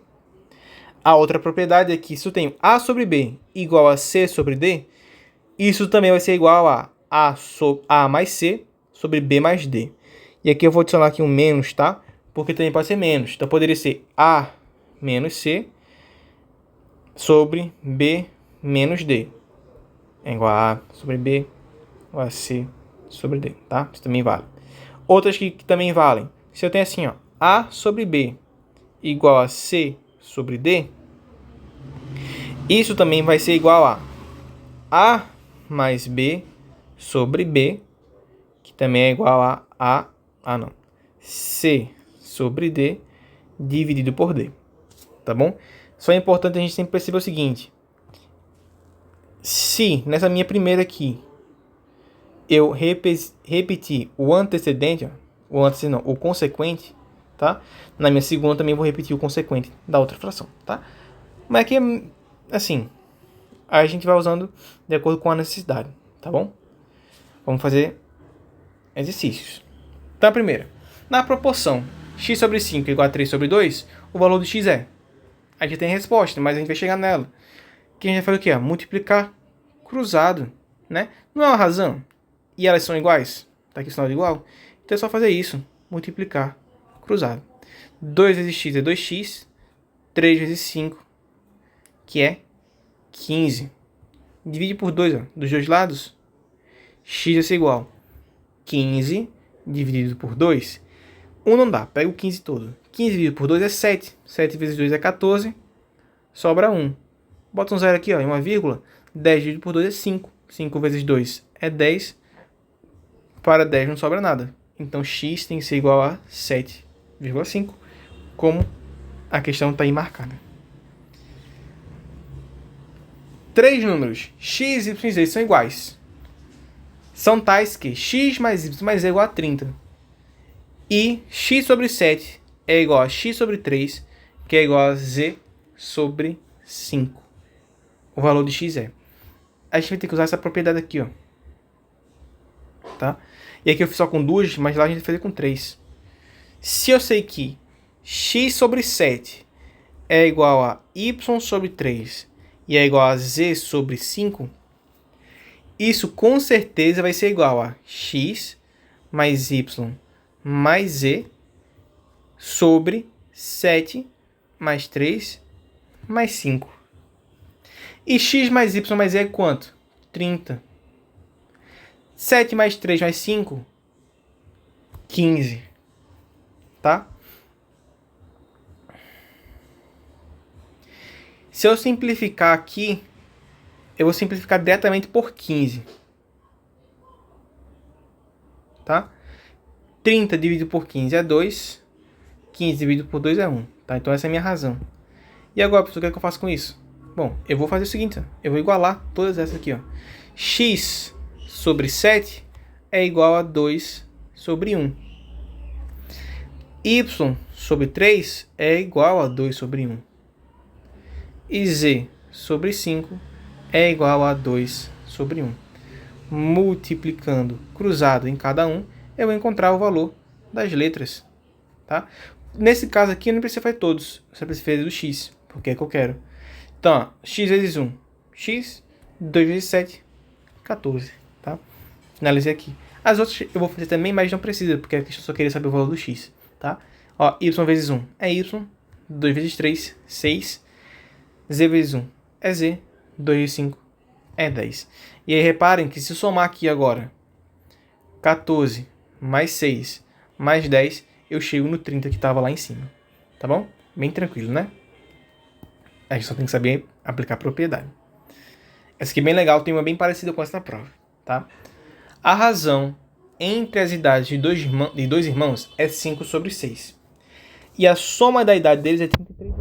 A outra propriedade é que se eu tenho A sobre B igual a C sobre D, isso também vai ser igual a A mais C sobre B mais D. E aqui eu vou adicionar aqui um menos, tá? Porque também pode ser menos. Então poderia ser A menos C sobre B menos D. É igual a A sobre B ou a C sobre D, tá? Isso também vale. Outras que também valem. Se eu tenho assim, ó, A sobre B igual a C sobre D, isso também vai ser igual a A mais B sobre B, que também é igual a C sobre D dividido por D, tá bom? Só é importante a gente sempre perceber o seguinte: se nessa minha primeira aqui eu repetir o antecedente, ó, o consequente, tá? Na minha segunda também vou repetir o consequente da outra fração, tá? Mas aqui, assim, a gente vai usando de acordo com a necessidade, tá bom? Vamos fazer exercícios. Então, a primeira. Na proporção x sobre 5 igual a 3 sobre 2, o valor do x é... A gente tem a resposta, mas a gente vai chegar nela. Que a gente vai fazer o quê? Multiplicar cruzado, né? Não é uma razão? E elas são iguais? Tá aqui o sinal de igual. Então é só fazer isso. Multiplicar cruzado. 2 vezes x é 2x. 3 vezes 5, que é 15. Divide por 2, ó, dos dois lados. X vai ser igual 15 dividido por 2. 1 não dá, pega o 15 todo. 15 dividido por 2 é 7. 7 vezes 2 é 14. Sobra 1. Bota um zero aqui, ó, e uma vírgula. 10 dividido por 2 é 5. 5 vezes 2 é 10. Para 10 não sobra nada. Então x tem que ser igual a 7,5. Como a questão está aí marcada. Três números x, y e z são iguais. São tais que x mais y mais z é igual a 30. E x sobre 7 é igual a x sobre 3, que é igual a z sobre 5. O valor de x é. A gente vai ter que usar essa propriedade aqui, ó. Tá? E aqui eu fiz só com 2, mas lá a gente vai fazer com 3. Se eu sei que x sobre 7 é igual a y sobre 3 e é igual a z sobre 5, isso com certeza vai ser igual a x mais y mais z sobre 7 mais 3 mais 5. E x mais y mais z é quanto? 30. 7 mais 3 mais 5, 15. Tá? Se eu simplificar aqui, eu vou simplificar diretamente por 15. Tá? 30 dividido por 15 é 2. 15 dividido por 2 é 1. Tá? Então essa é a minha razão. E agora, pessoal, o que é que eu faço com isso? Bom, eu vou fazer o seguinte. Eu vou igualar todas essas aqui. Ó. X sobre 7 é igual a 2 sobre 1. Y sobre 3 é igual a 2 sobre 1. E z sobre 5 é igual a 2 sobre 1. Multiplicando cruzado em cada um, eu vou encontrar o valor das letras. Tá? Nesse caso aqui, eu não preciso fazer todos. Eu só preciso fazer do x, porque é que eu quero. Então, ó, x vezes 1. X, 2 vezes 7, 14. Tá? Finalizei aqui. As outras eu vou fazer também, mas não precisa, porque aqui eu só queria saber o valor do x. Tá? Ó, y vezes 1 é y. 2 vezes 3, 6. Z vezes 1 é z. 2 vezes 5 é 10. E aí reparem que se somar aqui agora 14 mais 6 mais 10, eu chego no 30 que estava lá em cima. Tá bom? Bem tranquilo, né? A gente só tem que saber aplicar a propriedade. Essa aqui é bem legal, tem uma bem parecida com essa prova. Tá? A razão entre as idades de dois irmãos é 5 sobre 6. E a soma da idade deles é 33.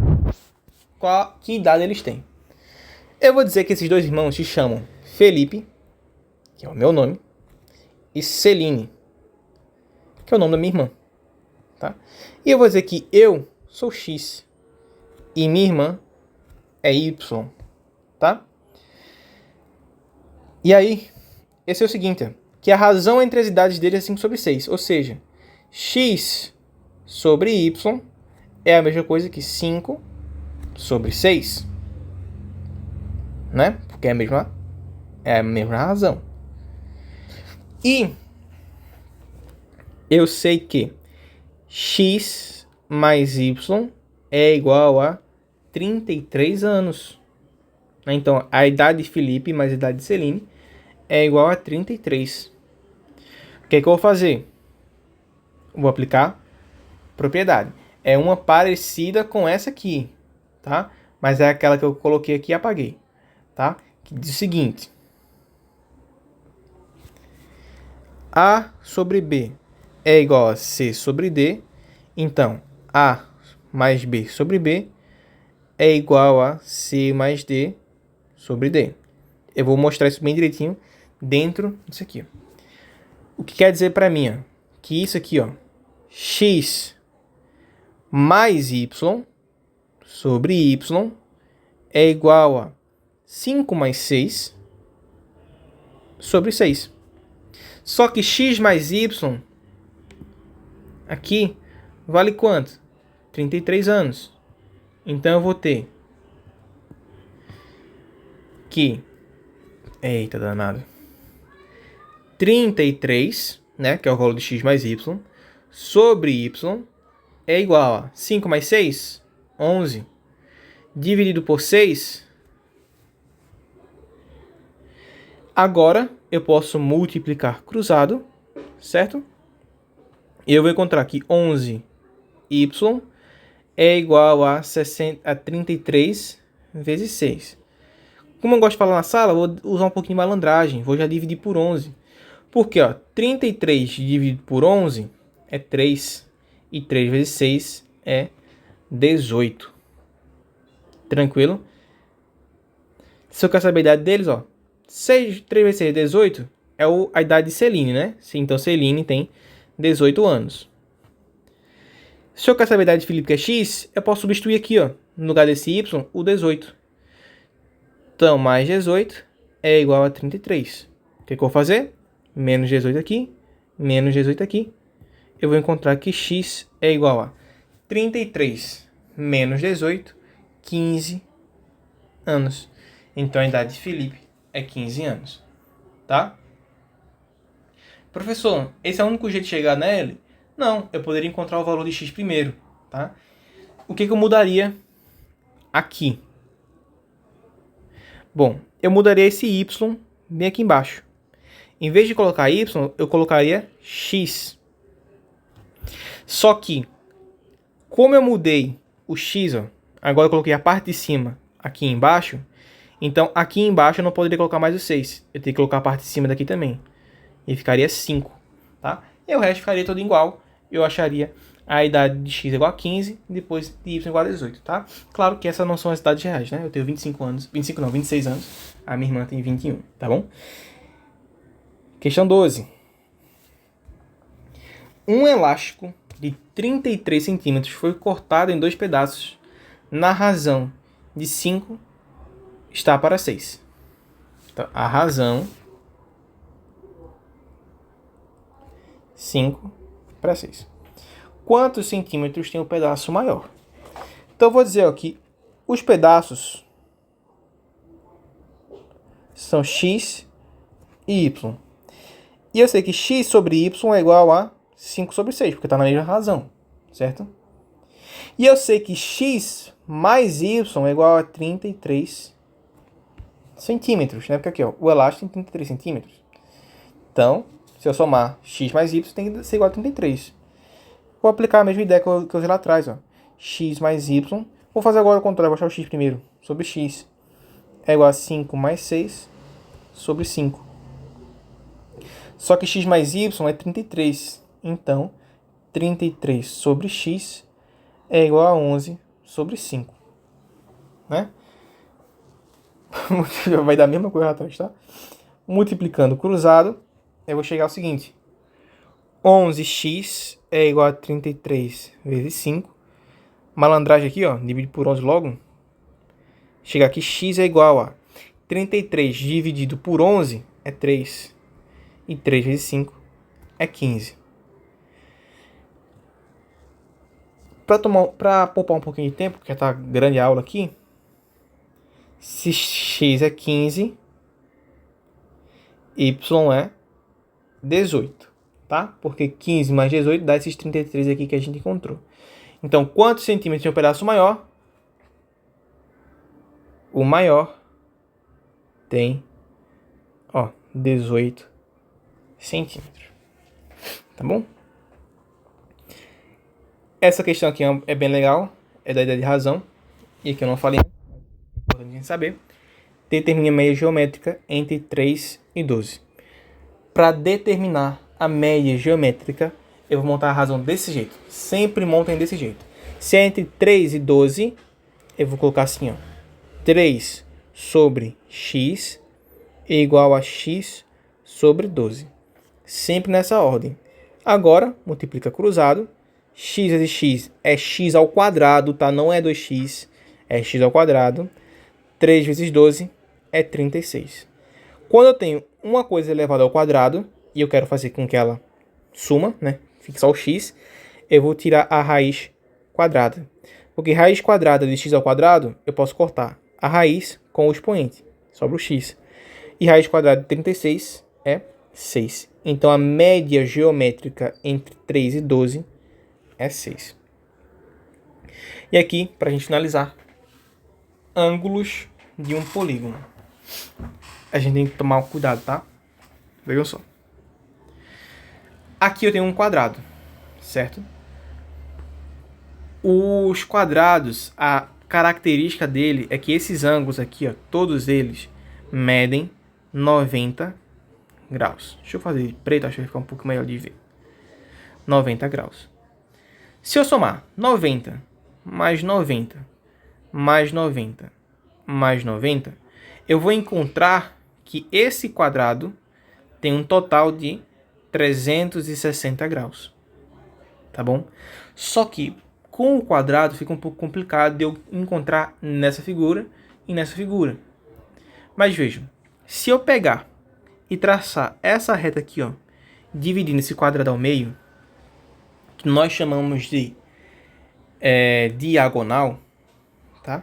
Que idade eles têm? Eu vou dizer que esses dois irmãos se chamam Felipe, que é o meu nome, e Celine, que é o nome da minha irmã. Tá? E eu vou dizer que eu sou X e minha irmã é Y. Tá? E aí, esse é o seguinte, que a razão entre as idades deles é 5 sobre 6. Ou seja, X sobre Y é a mesma coisa que 5 sobre 6. Né? Porque é a mesma razão. E eu sei que X mais Y é igual a 33 anos. Então, a idade de Felipe mais a idade de Celine é igual a 33. O que é que eu vou fazer? Vou aplicar propriedade. É uma parecida com essa aqui, tá? Mas é aquela que eu coloquei aqui e apaguei, tá? Que diz o seguinte: A sobre B é igual a C sobre D. Então, A mais B sobre B é igual a C mais D sobre D. Eu vou mostrar isso bem direitinho dentro disso aqui. O que quer dizer para mim? Ó, que isso aqui, ó, X mais Y sobre Y é igual a 5 mais 6 sobre 6. Só que X mais Y aqui vale quanto? 33 anos. Então eu vou ter que... Eita danado. 33, né, que é o valor de X mais Y, sobre Y é igual a 5 mais 6, 11, dividido por 6. Agora eu posso multiplicar cruzado, certo? E eu vou encontrar que 11y é igual a 33 vezes 6. Como eu gosto de falar na sala, vou usar um pouquinho de malandragem. Vou já dividir por 11. Porque, ó, 33 dividido por 11 é 3. E 3 vezes 6 é 18. Tranquilo? Se eu quero saber a idade deles, ó. 3 vezes 6 é 18. É a idade de Celine, né? Então, Celine tem 18 anos. Se eu quero saber a idade de Felipe, que é X, eu posso substituir aqui, ó, no lugar desse Y, o 18. Então, mais 18 é igual a 33. O que eu vou fazer? Menos 18 aqui, menos 18 aqui. Eu vou encontrar que X é igual a 33 menos 18, 15 anos. Então, a idade de Felipe é 15 anos. Tá? Professor, esse é o único jeito de chegar nele? Não, eu poderia encontrar o valor de X primeiro. Tá? O que eu mudaria aqui? Bom, eu mudaria esse Y bem aqui embaixo. Em vez de colocar Y, eu colocaria X. Só que, como eu mudei o X, ó, agora eu coloquei a parte de cima aqui embaixo, então aqui embaixo eu não poderia colocar mais o 6. Eu teria que colocar a parte de cima daqui também. E ficaria 5. Tá? E o resto ficaria todo igual. Eu acharia a idade de X igual a 15, depois de Y igual a 18, tá? Claro que essas não são as idades reais, né? Eu tenho 25 anos, 25 não, 26 anos. A minha irmã tem 21, tá bom? Questão 12. Um elástico de 33 centímetros foi cortado em 2 pedaços na razão de 5 está para 6. Então, a razão 5 para 6. Quantos centímetros tem o pedaço maior? Então, eu vou dizer aqui, os pedaços são X e Y. E eu sei que X sobre Y é igual a 5 sobre 6, porque está na mesma razão, certo? E eu sei que X mais Y é igual a 33 centímetros, né? Porque aqui, ó, o elástico tem 33 centímetros. Então, se eu somar X mais Y, tem que ser igual a 33. Vou aplicar a mesma ideia que eu usei lá atrás, ó. X mais Y. Vou fazer agora o contrário, vou achar o X primeiro. Sobre X é igual a 5 mais 6 sobre 5. Só que x mais y é 33. Então, 33 sobre x é igual a 11 sobre 5. Né? Vai dar a mesma coisa atrás, tá? Multiplicando cruzado, eu vou chegar ao seguinte. 11x é igual a 33 vezes 5. Malandragem aqui, ó. Divide por 11 logo. Chega aqui, x é igual a 33 dividido por 11 é 3. E 3 vezes 5 é 15. Para poupar um pouquinho de tempo, porque já tá grande a aula aqui. Se x é 15, y é 18, tá? Porque 15 mais 18 dá esses 33 aqui que a gente encontrou. Então, quantos centímetros tem um pedaço maior? O maior tem, ó, 18 centímetros. Tá bom? Essa questão aqui é bem legal, é da ideia de razão, e aqui eu não falei, é importante a gente saber. Determine a média geométrica entre 3 e 12. Para determinar a média geométrica, eu vou montar a razão desse jeito. Sempre montem desse jeito. Se é entre 3 e 12, eu vou colocar assim, ó. 3 sobre x é igual a x sobre 12. Sempre nessa ordem. Agora, multiplica cruzado. X vezes x é x ao quadrado, tá? Não é 2x, é x ao quadrado. 3 vezes 12 é 36. Quando eu tenho uma coisa elevada ao quadrado, e eu quero fazer com que ela suma, né? Fique só o x, eu vou tirar a raiz quadrada. Porque raiz quadrada de x ao quadrado, eu posso cortar a raiz com o expoente. Sobra o x. E raiz quadrada de 36 é 6. Então, a média geométrica entre 3 e 12 é 6. E aqui, para a gente finalizar, ângulos de um polígono. A gente tem que tomar cuidado, tá? Vejam só. Aqui eu tenho um quadrado, certo? Os quadrados, a característica dele é que esses ângulos aqui, ó, todos eles medem 90 graus. Deixa eu fazer de preto, acho que vai ficar um pouco melhor de ver. 90 graus. Se eu somar 90 mais 90 mais 90 mais 90, eu vou encontrar que esse quadrado tem um total de 360 graus. Tá bom? Só que com o quadrado fica um pouco complicado de eu encontrar nessa figura e nessa figura. Mas vejam, se eu pegar e traçar essa reta aqui, ó, dividindo esse quadrado ao meio, que nós chamamos de diagonal, tá?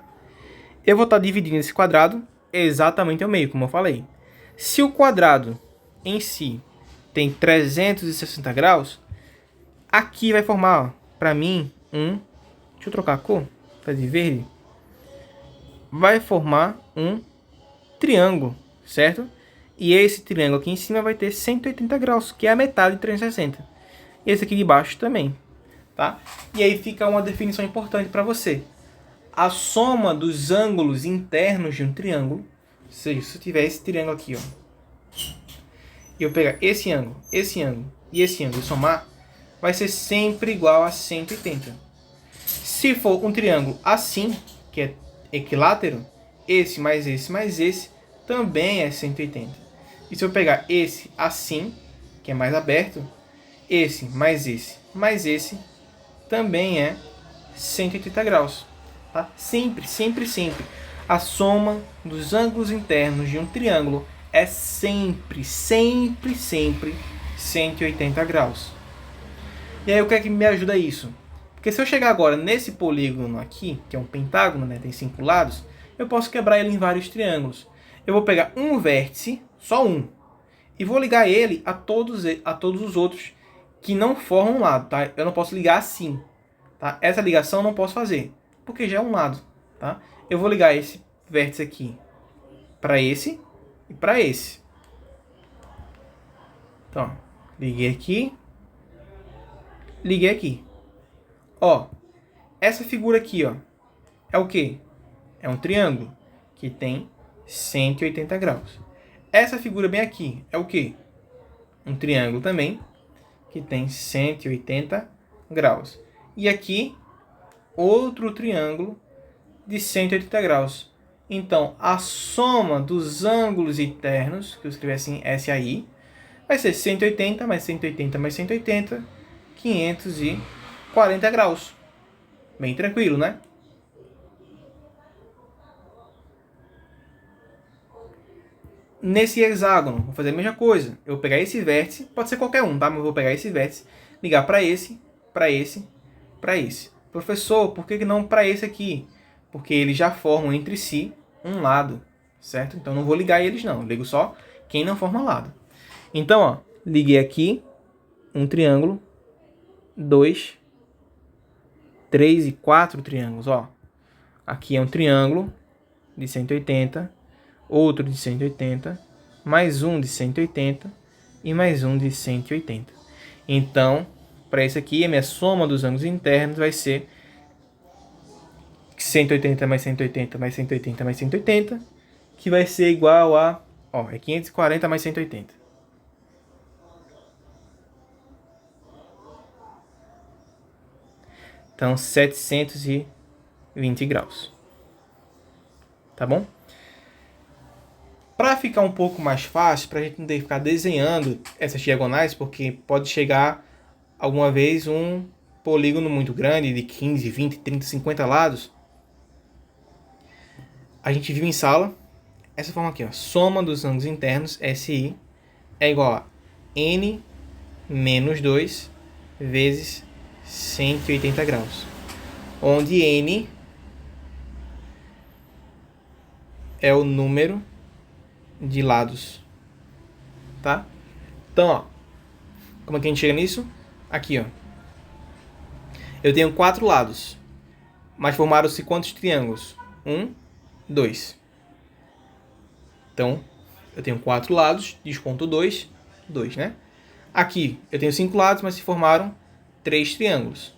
Eu vou estar dividindo esse quadrado exatamente ao meio, como eu falei. Se o quadrado em si tem 360 graus, aqui vai formar, para mim, deixa eu trocar a cor, fazer verde. Vai formar um triângulo, certo? E esse triângulo aqui em cima vai ter 180 graus, que é a metade de 360. E esse aqui de baixo também, tá? E aí fica uma definição importante para você. A soma dos ângulos internos de um triângulo, ou seja, se eu tiver esse triângulo aqui, ó, e eu pegar esse ângulo e esse ângulo e somar, vai ser sempre igual a 180. Se for um triângulo assim, que é equilátero, esse mais esse também é 180. E se eu pegar esse assim, que é mais aberto, esse mais esse também é 180 graus. Tá? Sempre, sempre, sempre. A soma dos ângulos internos de um triângulo é sempre, sempre, sempre 180 graus. E aí o que é que me ajuda isso? Porque se eu chegar agora nesse polígono aqui, que é um pentágono, né, tem 5 lados, eu posso quebrar ele em vários triângulos. Eu vou pegar um vértice, só um, e vou ligar ele a todos os outros que não formam um lado, tá? Eu não posso ligar assim, tá? Essa ligação eu não posso fazer, porque já é um lado, tá? Eu vou ligar esse vértice aqui para esse e para esse. Então, liguei aqui, liguei aqui. Ó, essa figura aqui, ó, é o quê? É um triângulo que tem 180 graus. Essa figura bem aqui é o quê? um triângulo também, que tem 180 graus. E aqui, outro triângulo de 180 graus. Então, a soma dos ângulos internos, que eu escrevi assim, SAI, vai ser 180 mais 180 mais 180, 540 graus. Bem tranquilo, né? Nesse hexágono, vou fazer a mesma coisa. Eu vou pegar esse vértice, pode ser qualquer um, tá? Mas eu vou pegar esse vértice, ligar para esse, para esse, para esse. Professor, por que não para esse aqui? Porque eles já formam entre si um lado, certo? Então não vou ligar eles não, eu ligo só quem não forma lado. Então, ó, liguei aqui um triângulo, 2, 3 e 4 triângulos, ó. Aqui é um triângulo de 180, outro de 180, mais um de 180 e mais um de 180. Então, para esse aqui, a minha soma dos ângulos internos vai ser 180 mais 180 mais 180 mais 180, que vai ser igual a, ó, é 540 mais 180. Então, 720 graus. Tá bom? Para ficar um pouco mais fácil, para a gente não ter que ficar desenhando essas diagonais, porque pode chegar alguma vez um polígono muito grande, de 15, 20, 30, 50 lados. A gente viu em sala essa forma aqui, ó. Soma dos ângulos internos, SI, é igual a N menos 2 vezes 180 graus. Onde N é o número de lados, tá? Então, ó, como é que a gente chega nisso? Aqui, ó. Eu tenho 4 lados, mas formaram-se quantos triângulos? 1, 2. Então, eu tenho 4 lados, desconto 2, 2, né? Aqui, eu tenho 5 lados, mas se formaram 3 triângulos.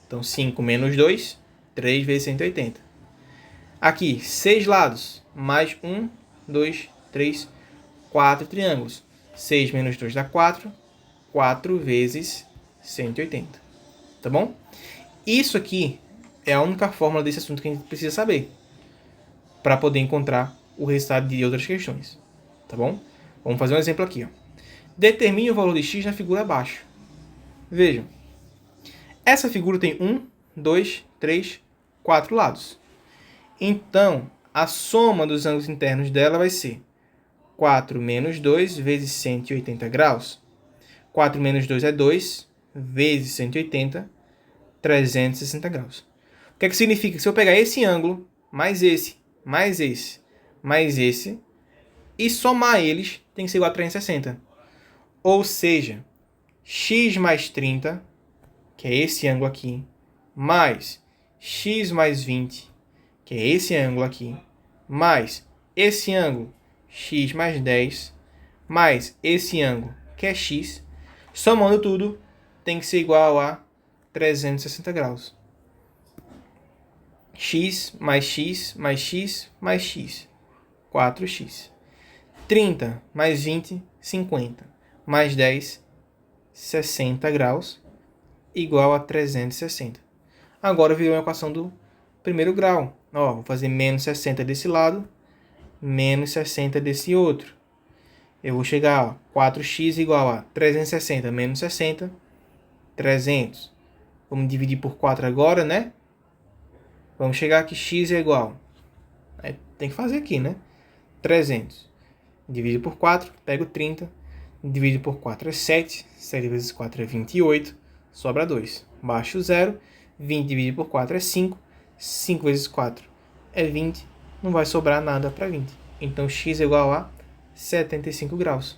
Então, 5 menos 2, 3 vezes 180. Aqui, 6 lados, mais 1, 2, 3, 4 triângulos. 6 menos 2 dá 4, 4 vezes 180. Tá bom? Isso aqui é a única fórmula desse assunto que a gente precisa saber para poder encontrar o resultado de outras questões. Tá bom? Vamos fazer um exemplo aqui, ó. Determine o valor de x na figura abaixo. Vejam. Essa figura tem 1, 2, 3, 4 lados. Então, a soma dos ângulos internos dela vai ser 4 menos 2 vezes 180 graus. 4 menos 2 é 2, vezes 180, 360 graus. O que é que significa? Se eu pegar esse ângulo, mais esse, mais esse, mais esse, e somar eles, tem que ser igual a 360. Ou seja, x mais 30, que é esse ângulo aqui, mais x mais 20, que é esse ângulo aqui, mais esse ângulo, x mais 10, mais esse ângulo, que é x, somando tudo, tem que ser igual a 360 graus. X mais x mais x mais x, 4x. 30 mais 20, 50. Mais 10, 60 graus, igual a 360. Agora virou uma equação do primeiro grau. Ó, vou fazer menos 60 desse lado, menos 60 desse outro. Eu vou chegar a 4x igual a 360 menos 60, 300. Vamos dividir por 4 agora, né? Vamos chegar aqui, x é igual. Tem que fazer aqui, né? 300. Divide por 4, pego 30. Divide por 4 é 7. 7 vezes 4 é 28. Sobra 2. Baixo 0. 20 dividido por 4 é 5. 5 vezes 4 é 20. Não vai sobrar nada para 20. Então, x é igual a 75 graus.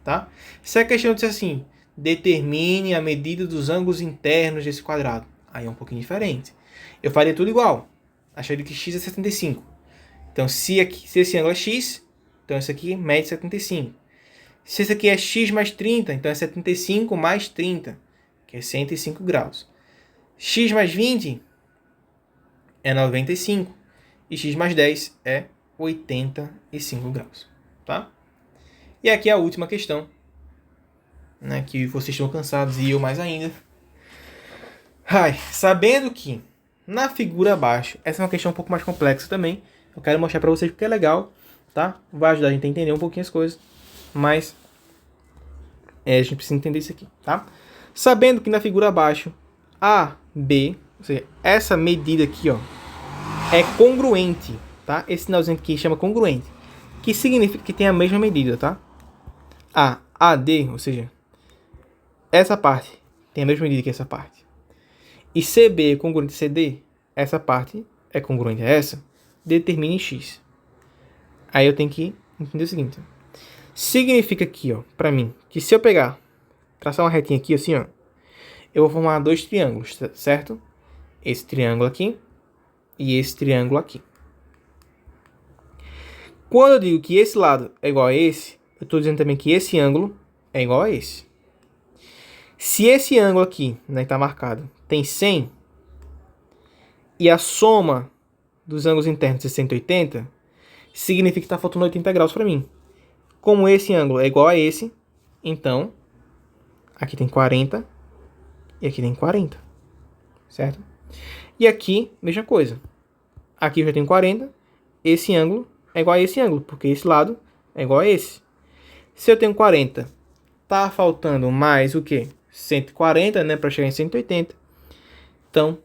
Tá? Se a questão disser assim, determine a medida dos ângulos internos desse quadrado. Aí é um pouquinho diferente. Eu faria tudo igual. Acharia que x é 75. Então, se esse ângulo é x, então esse aqui mede 75. Se esse aqui é x mais 30, então é 75 mais 30, que é 105 graus. X mais 20 é 95. E x mais 10 é 85 graus. Tá? E aqui a última questão. né, que vocês estão cansados e eu mais ainda. Ai, sabendo que na figura abaixo, essa é uma questão um pouco mais complexa também. Eu quero mostrar pra vocês porque é legal, tá? Vai ajudar a gente a entender um pouquinho as coisas, mas a gente precisa entender isso aqui, tá? Sabendo que na figura abaixo, A, B, ou seja, essa medida aqui, ó, é congruente, tá? Esse sinalzinho aqui chama congruente, que significa que tem a mesma medida, tá? A, AD, ou seja, essa parte tem a mesma medida que essa parte. E CB é congruente a CD, essa parte é congruente a essa, determine X. Aí eu tenho que entender o seguinte. Significa aqui, ó, pra mim, que se eu pegar, traçar uma retinha aqui, assim, ó, eu vou formar dois triângulos, certo? Esse triângulo aqui e esse triângulo aqui. Quando eu digo que esse lado é igual a esse, eu estou dizendo também que esse ângulo é igual a esse. Se esse ângulo aqui, né, que está marcado, tem 100, e a soma dos ângulos internos é 180, significa que está faltando 80 graus para mim. Como esse ângulo é igual a esse, então, aqui tem 40 e aqui tem 40, certo? E aqui, mesma coisa. Aqui eu já tenho 40, esse ângulo é igual a esse ângulo, porque esse lado é igual a esse. Se eu tenho 40, tá faltando mais o quê? 140, né, para chegar em 180. Então,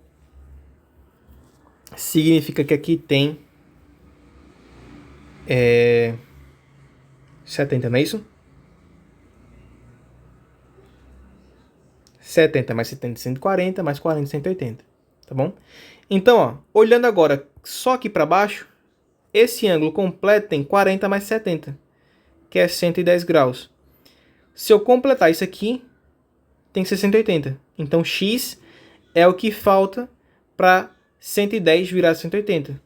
significa que aqui tem 70, não é isso? 70 mais 70, 140, mais 40, 180, tá bom? Então, ó, olhando agora só aqui para baixo, esse ângulo completo tem 40 mais 70, que é 110 graus. Se eu completar isso aqui, tem que ser 180. Então, X é o que falta para 110 virar 180,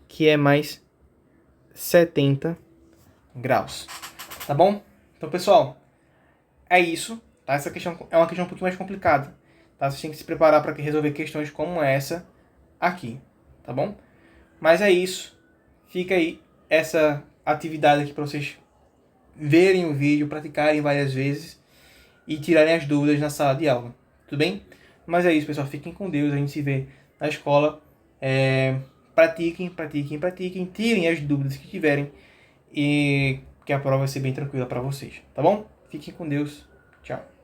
que é mais 70 graus. Tá bom? Então, pessoal, é isso. Tá? Essa questão é uma questão um pouquinho mais complicada. Tá? Vocês têm que se preparar para resolver questões como essa aqui. Tá bom? Mas é isso. Fica aí essa atividade aqui para vocês verem o vídeo, praticarem várias vezes e tirarem as dúvidas na sala de aula. Tudo bem? Mas é isso, pessoal. Fiquem com Deus. A gente se vê na escola. Pratiquem, pratiquem, pratiquem. Tirem as dúvidas que tiverem. E que a prova vai ser bem tranquila para vocês. Tá bom? Fiquem com Deus. Tchau.